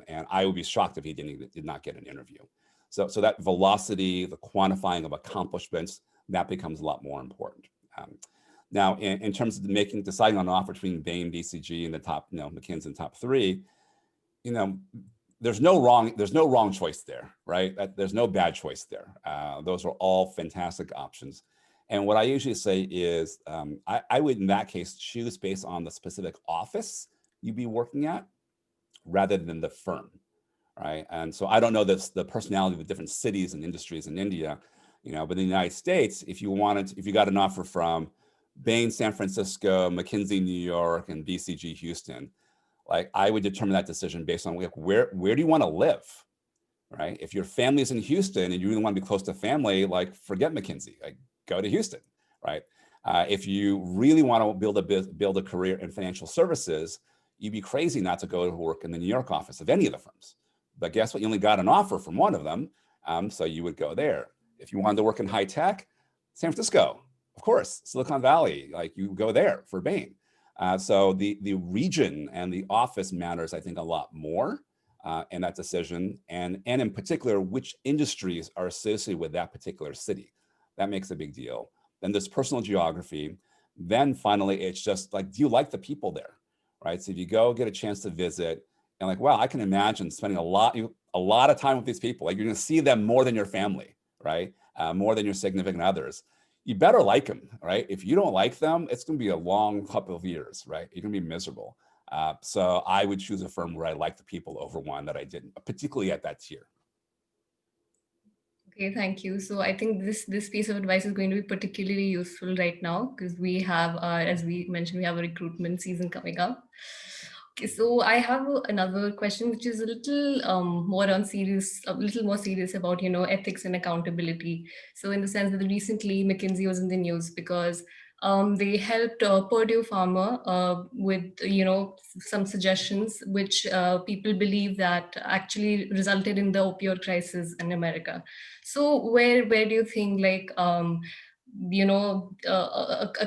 and I would be shocked if he did not get an interview. So that velocity, the quantifying of accomplishments, that becomes a lot more important. Now, in terms of deciding on an offer between Bain, BCG, and the top, McKinsey and top three, there's no wrong choice there, right? There's no bad choice there. Those are all fantastic options. And what I usually say is, I would in that case choose based on the specific office you'd be working at, rather than the firm, right? And so I don't know the personality of the different cities and industries in India, but in the United States, if you got an offer from Bain, San Francisco, McKinsey, New York, and BCG, Houston, like I would determine that decision based on where do you want to live, right? If your family's in Houston and you really want to be close to family, like forget McKinsey, like go to Houston, right? If you really want to build a career in financial services, you'd be crazy not to go to work in the New York office of any of the firms. But guess what? You only got an offer from one of them, so you would go there. If you wanted to work in high tech, San Francisco, of course, Silicon Valley, like you go there for Bain. So the region and the office matters, I think, a lot more in that decision, and in particular, which industries are associated with that particular city. That makes a big deal. Then there's personal geography. Then finally, it's just like, do you like the people there, right? So if you go get a chance to visit, and like, wow, I can imagine spending a lot of time with these people. Like, you're going to see them more than your family, right? More than your significant others. You better like them, right? If you don't like them, it's going to be a long couple of years, right? You're going to be miserable. So I would choose a firm where I like the people over one that I didn't, particularly at that tier. Okay, thank you. So I think this piece of advice is going to be particularly useful right now because we have, as we mentioned, we have a recruitment season coming up. Okay, so I have another question, which is a little more on serious, a little more serious about, ethics and accountability. So in the sense that recently McKinsey was in the news because they helped Purdue Pharma with, some suggestions which people believe that actually resulted in the opioid crisis in America. So where do you think a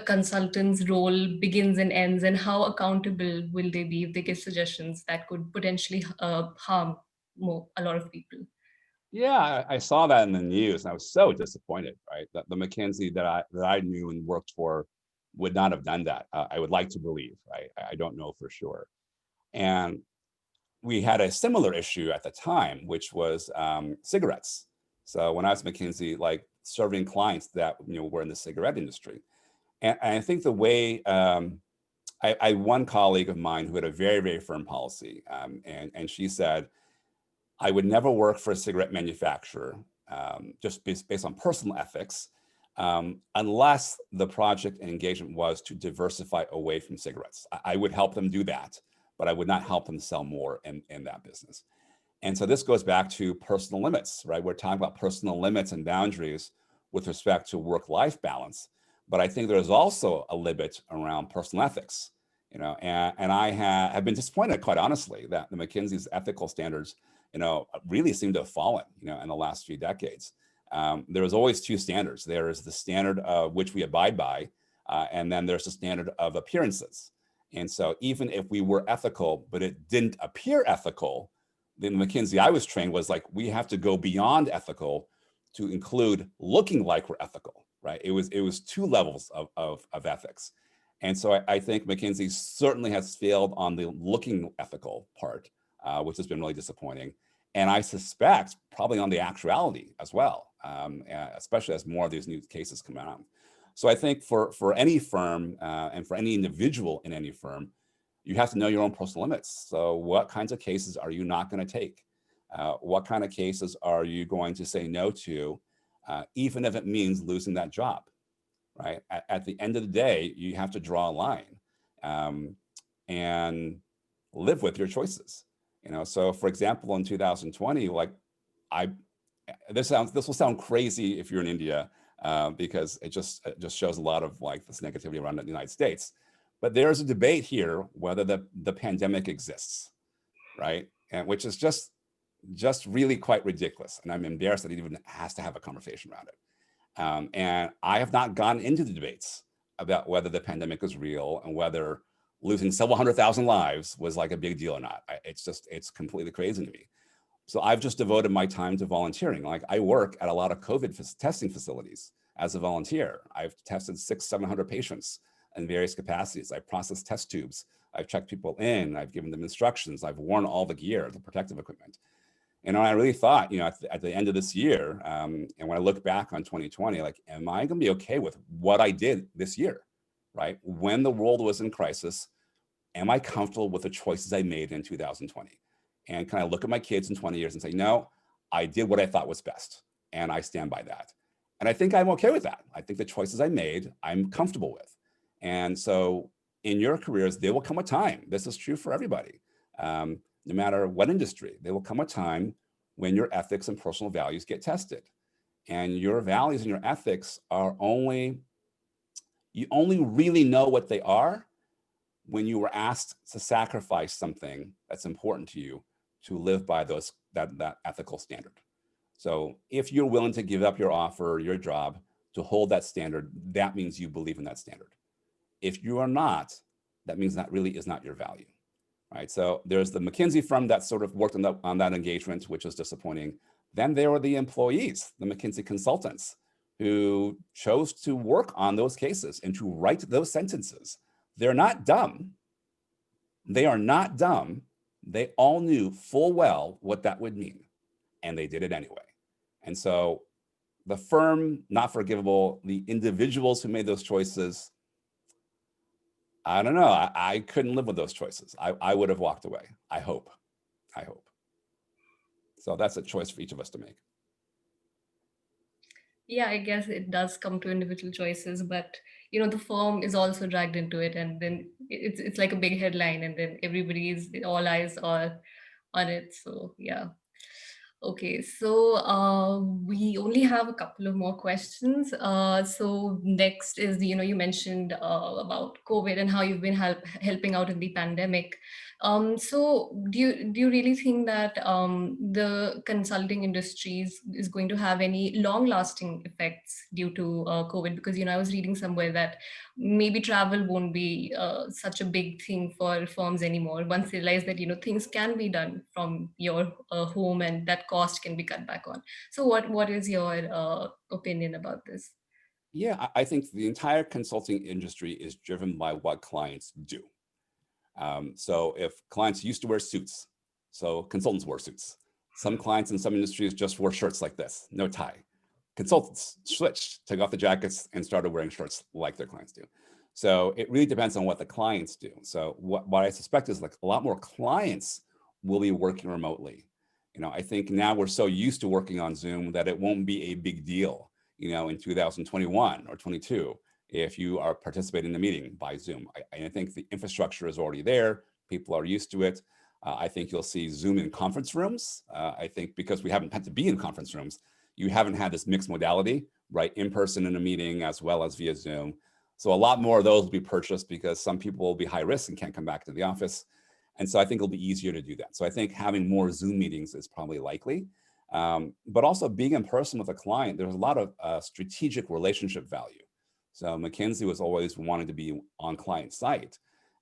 consultant's role begins and ends, and how accountable will they be if they give suggestions that could potentially harm a lot of people? Yeah, I saw that in the news, and I was so disappointed. Right, that the McKinsey that I knew and worked for would not have done that. I would like to believe. Right, I don't know for sure. And we had a similar issue at the time, which was cigarettes. So when I was at McKinsey, like serving clients that were in the cigarette industry, and I think the way I one colleague of mine who had a very, very firm policy, and she said, I would never work for a cigarette manufacturer just based on personal ethics, unless the project and engagement was to diversify away from cigarettes. I would help them do that, but I would not help them sell more in that business. And so this goes back to personal limits, right? We're talking about personal limits and boundaries with respect to work-life balance. But I think there's also a limit around personal ethics, and I have been disappointed, quite honestly, that the McKinsey's ethical standards, really seem to have fallen, in the last few decades. There was always two standards. There is the standard of which we abide by, and then there's the standard of appearances. And so even if we were ethical, but it didn't appear ethical, then McKinsey I was trained was like, we have to go beyond ethical to include looking like we're ethical, right? It was two levels of ethics. And so I think McKinsey certainly has failed on the looking ethical part, which has been really disappointing. And I suspect probably on the actuality as well, especially as more of these new cases come out. So I think for any firm and for any individual in any firm, you have to know your own personal limits. So what kinds of cases are you not going to take? What kind of cases are you going to say no to, even if it means losing that job, right? At the end of the day, you have to draw a line and live with your choices. So for example, in 2020, this will sound crazy if you're in India, because it just shows a lot of like this negativity around the United States. But there's a debate here whether the pandemic exists, right? And which is just really quite ridiculous. And I'm embarrassed that it even has to have a conversation around it. And I have not gone into the debates about whether the pandemic is real and whether losing several 100,000 lives was like a big deal or not. It's completely crazy to me. So I've just devoted my time to volunteering. Like, I work at a lot of COVID testing facilities as a volunteer. I've tested 600-700 patients in various capacities. I've processed test tubes. I've checked people in. I've given them instructions. I've worn all the gear, the protective equipment. And I really thought, at the end of this year, and when I look back on 2020, like, am I going to be okay with what I did this year, right? When the world was in crisis, am I comfortable with the choices I made in 2020? And can I look at my kids in 20 years and say, no, I did what I thought was best, and I stand by that. And I think I'm okay with that. I think the choices I made, I'm comfortable with. And so in your careers, there will come a time, this is true for everybody, no matter what industry, there will come a time when your ethics and personal values get tested. And your values and your ethics are you only really know what they are when you were asked to sacrifice something that's important to you to live by that ethical standard. So if you're willing to give up your offer, your job, to hold that standard, that means you believe in that standard. If you are not, that means that really is not your value, right? So there's the McKinsey firm that sort of worked on that engagement, which was disappointing. Then there were the employees, the McKinsey consultants, who chose to work on those cases and to write those sentences. They're not dumb. They are not dumb. They all knew full well what that would mean, and they did it anyway. And so the firm, not forgivable. The individuals who made those choices, I don't know. I couldn't live with those choices. I would have walked away. I hope. So that's a choice for each of us to make. Yeah, I guess it does come to individual choices, but the firm is also dragged into it, and then it's like a big headline, and then everybody's all eyes are on it. So yeah. Okay, so we only have a couple of more questions. So next is, you mentioned about COVID and how you've been helping out in the pandemic. So do you really think that the consulting industries is going to have any long-lasting effects due to COVID? Because I was reading somewhere that maybe travel won't be such a big thing for firms anymore once they realize that things can be done from your home and that cost can be cut back on. So what is your opinion about this? Yeah, I think the entire consulting industry is driven by what clients do. So if clients used to wear suits, so consultants wore suits. Some clients in some industries just wore shirts like this, no tie. Consultants switched, took off the jackets and started wearing shirts like their clients do. So it really depends on what the clients do. So what I suspect is like a lot more clients will be working remotely. I think now we're so used to working on Zoom that it won't be a big deal, in 2021 or 22, if you are participating in the meeting by Zoom. I think the infrastructure is already there. People are used to it. I think you'll see Zoom in conference rooms. I think because we haven't had to be in conference rooms, you haven't had this mixed modality, right? In person in a meeting as well as via Zoom. So a lot more of those will be purchased because some people will be high risk and can't come back to the office. And so I think it'll be easier to do that. So I think having more Zoom meetings is probably likely. But also being in person with a client, there's a lot of strategic relationship value. So McKinsey was always wanting to be on client site.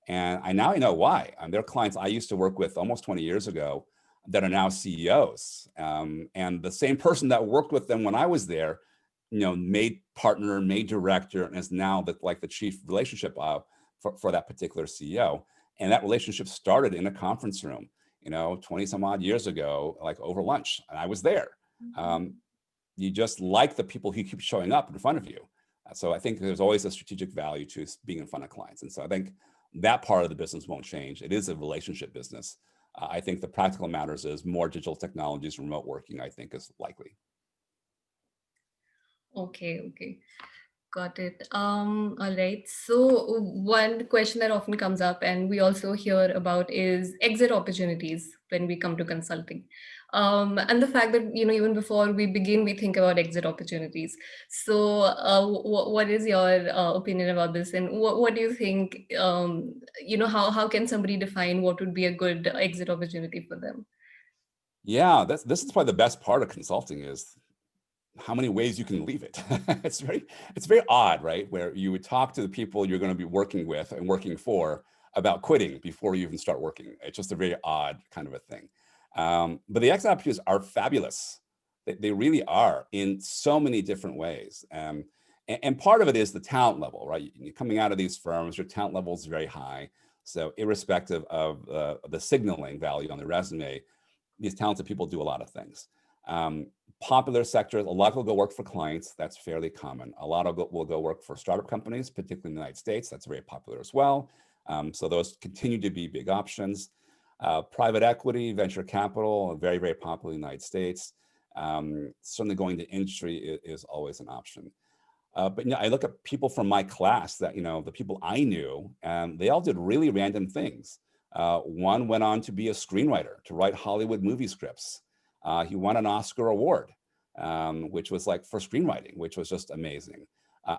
And I know why. There are clients I used to work with almost 20 years ago that are now CEOs. And the same person that worked with them when I was there, made partner, made director, and is now the chief relationship for that particular CEO. And that relationship started in a conference room, 20 some odd years ago, like over lunch, and I was there. You just like the people who keep showing up in front of you. So I think there's always a strategic value to being in front of clients. And so I think that part of the business won't change. It is a relationship business. I think the practical matters is more digital technologies, remote working, I think is likely. Okay. Got it. All right. So one question that often comes up and we also hear about is exit opportunities when we come to consulting. And the fact that, even before we begin, we think about exit opportunities. So what is your opinion about this? And what do you think, how can somebody define what would be a good exit opportunity for them? Yeah, this is probably the best part of consulting is how many ways you can leave it. It's very odd, right? Where you would talk to the people you're going to be working with and working for about quitting before you even start working. It's just a very odd kind of a thing. But the exit opportunities are fabulous. They really are in so many different ways. And part of it is the talent level, right? You're coming out of these firms, your talent level is very high. So irrespective of the signaling value on the resume, these talented people do a lot of things. Popular sectors, a lot will go work for clients. That's fairly common. A lot will go work for startup companies, particularly in the United States. That's very popular as well. So those continue to be big options. Private equity, venture capital, very, very popular in the United States. Certainly going to industry is always an option. But I look at people from my class that, the people I knew, and they all did really random things. One went on to be a screenwriter, to write Hollywood movie scripts. He won an Oscar award, which was for screenwriting, which was just amazing.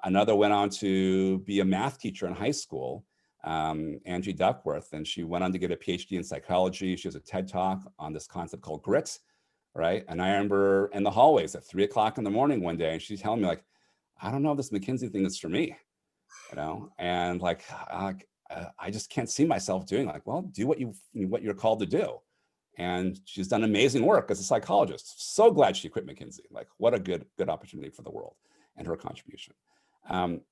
Another went on to be a math teacher in high school, Angie Duckworth, and she went on to get a PhD in psychology. She has a TED Talk on this concept called grit, right? And I remember in the hallways at 3 o'clock in the morning one day, and she's telling me I don't know if this McKinsey thing is for me, and I just can't see myself doing. Like, well, do what you're called to do. And she's done amazing work as a psychologist. So glad she quit McKinsey. Like, what a good opportunity for the world and her contribution.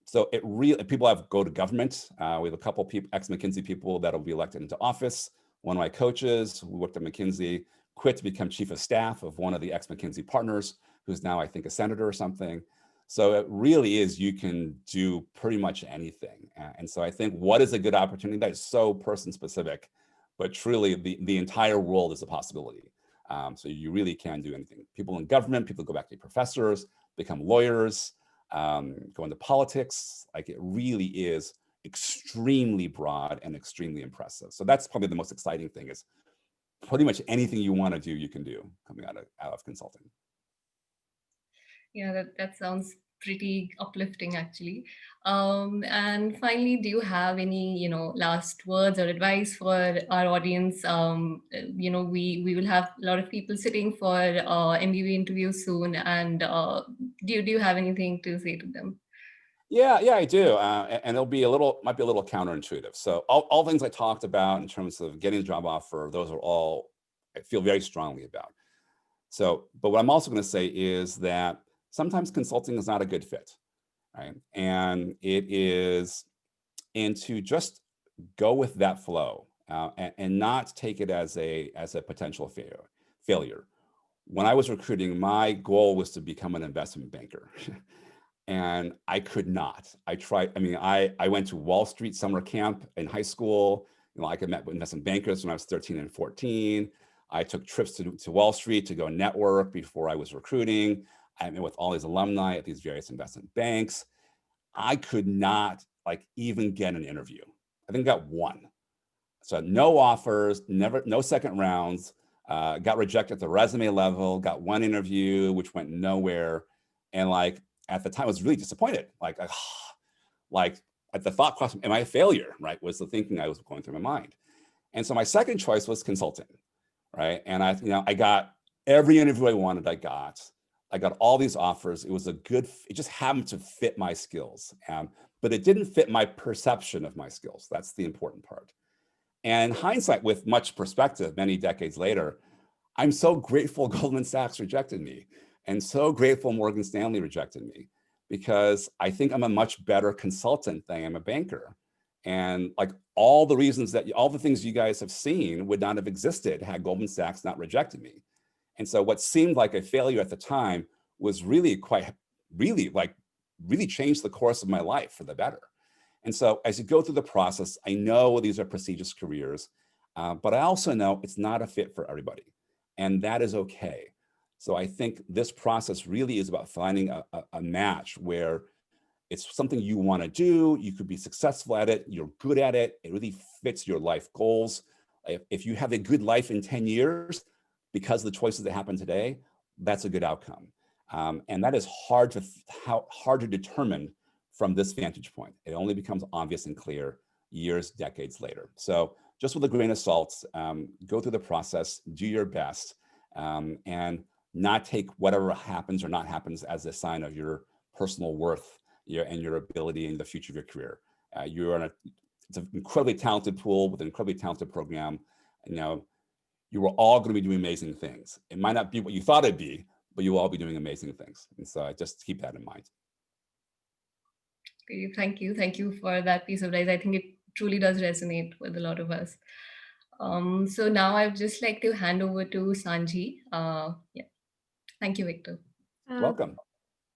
So it really, people go to government. We have a couple people, ex-McKinsey people that will be elected into office. One of my coaches who worked at McKinsey quit to become chief of staff of one of the ex-McKinsey partners, who's now, I think, a senator or something. So it really is, you can do pretty much anything. And so I think what is a good opportunity, that is so person specific, but truly the entire world is a possibility. So you really can do anything. People in government, people go back to be professors, become lawyers, go into politics. Like, it really is extremely broad and extremely impressive. So that's probably the most exciting thing, is pretty much anything you want to do, you can do coming out of consulting. Yeah, that sounds pretty uplifting, actually. And finally, do you have any, last words or advice for our audience? We will have a lot of people sitting for MBA interviews soon, and do you have anything to say to them? Yeah, I do. And might be a little counterintuitive. So all things I talked about in terms of getting a job offer, those are all I feel very strongly about. So, but what I'm also going to say is that sometimes consulting is not a good fit, right? And to just go with that flow and not take it as a potential failure. When I was recruiting, my goal was to become an investment banker. And I could not. I tried. I mean, I went to Wall Street summer camp in high school. I met with investment bankers when I was 13 and 14. I took trips to Wall Street to go network before I was recruiting. I met with all these alumni at these various investment banks. I could not even get an interview. I think I got one. So no offers, no second rounds, got rejected at the resume level, got one interview, which went nowhere. And at the time I was really disappointed. At the thought process, am I a failure, right? Was the thinking I was going through my mind. And so my second choice was consulting, right? And I got every interview I wanted, I got all these offers. It was it just happened to fit my skills, but it didn't fit my perception of my skills. That's the important part. And hindsight, with much perspective, many decades later, I'm so grateful Goldman Sachs rejected me, and so grateful Morgan Stanley rejected me, because I think I'm a much better consultant than I'm a banker. And all the things you guys have seen would not have existed had Goldman Sachs not rejected me. And so what seemed like a failure at the time was really changed the course of my life for the better. And so as you go through the process, I know these are prestigious careers, but I also know it's not a fit for everybody, and that is okay. So I think this process really is about finding a match where it's something you want to do, you could be successful at it, you're good at it, it really fits your life goals. If you have a good life in 10 years because of the choices that happen today, that's a good outcome. And that is hard to determine from this vantage point. It only becomes obvious and clear years, decades later. So just with a grain of salt, go through the process, do your best, and not take whatever happens or not happens as a sign of your personal worth and your ability in the future of your career. It's an incredibly talented pool with an incredibly talented program. You are all going to be doing amazing things. It might not be what you thought it'd be, but you will all be doing amazing things. And so just keep that in mind. Okay, thank you. Thank you for that piece of advice. I think it truly does resonate with a lot of us. So now I'd just like to hand over to Sanji. Yeah. Thank you, Victor. Welcome.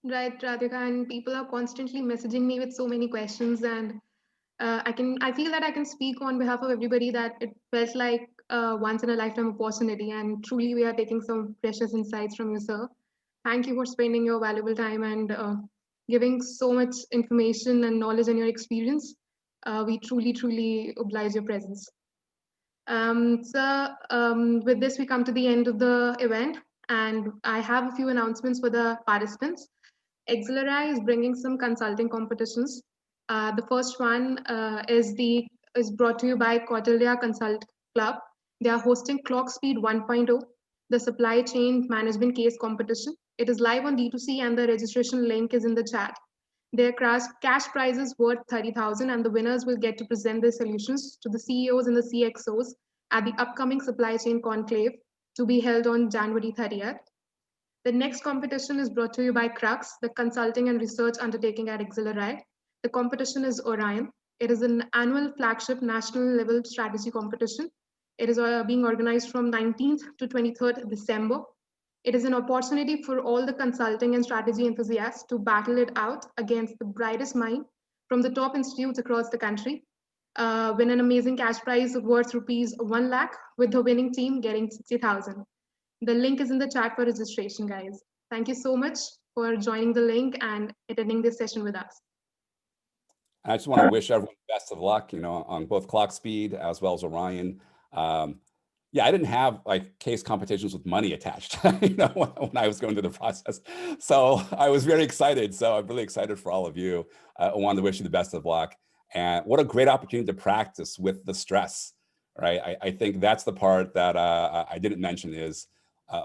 Right, Radhika, and people are constantly messaging me with so many questions, and I feel that I can speak on behalf of everybody that it felt like once in a lifetime opportunity, and truly we are taking some precious insights from you, sir. Thank you for spending your valuable time and giving so much information and knowledge and your experience. We truly oblige your presence. With this, we come to the end of the event, and I have a few announcements for the participants. XLRI is bringing some consulting competitions. The first one is brought to you by Kautilya Consult Club. They are hosting Clock Speed 1.0, the supply chain management case competition. It is live on D2C, and the registration link is in the chat. Their cash prize is worth 30,000, and the winners will get to present their solutions to the CEOs and the CXOs at the upcoming supply chain conclave to be held on January 30th. The next competition is brought to you by CRUX, the consulting and research undertaking at XLRI. The competition is Orion. It is an annual flagship national level strategy competition. It is being organized from 19th to 23rd December. It is an opportunity for all the consulting and strategy enthusiasts to battle it out against the brightest mind from the top institutes across the country. Win an amazing cash prize worth rupees 1 lakh, with the winning team getting 60,000. The link is in the chat for registration, guys. Thank you so much for joining the link and attending this session with us. I just want to wish everyone the best of luck, on both Clock Speed as well as Orion. Yeah, I didn't have like case competitions with money attached, when I was going through the process. So I was very excited. So I'm really excited for all of you. I wanted to wish you the best of luck. And what a great opportunity to practice with the stress, right? I think that's the part that I didn't mention is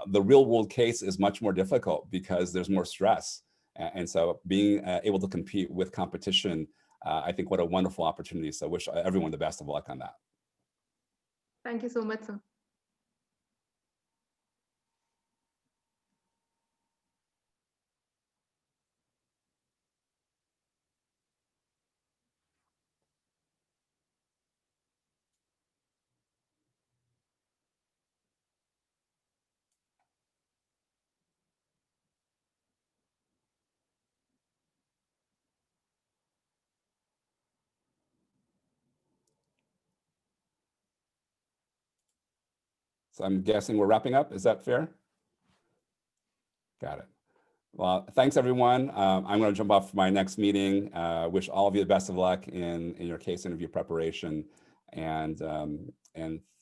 the real world case is much more difficult because there's more stress. And so being able to compete with competition, I think what a wonderful opportunity. So I wish everyone the best of luck on that. Thank you so much, sir. So I'm guessing we're wrapping up. Is that fair? Got it. Well, thanks everyone. I'm going to jump off for my next meeting. Wish all of you the best of luck in your case interview preparation, and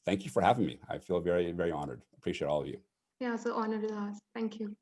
thank you for having me. I feel very, very honored. Appreciate all of you. Yeah, so honored with us. Thank you.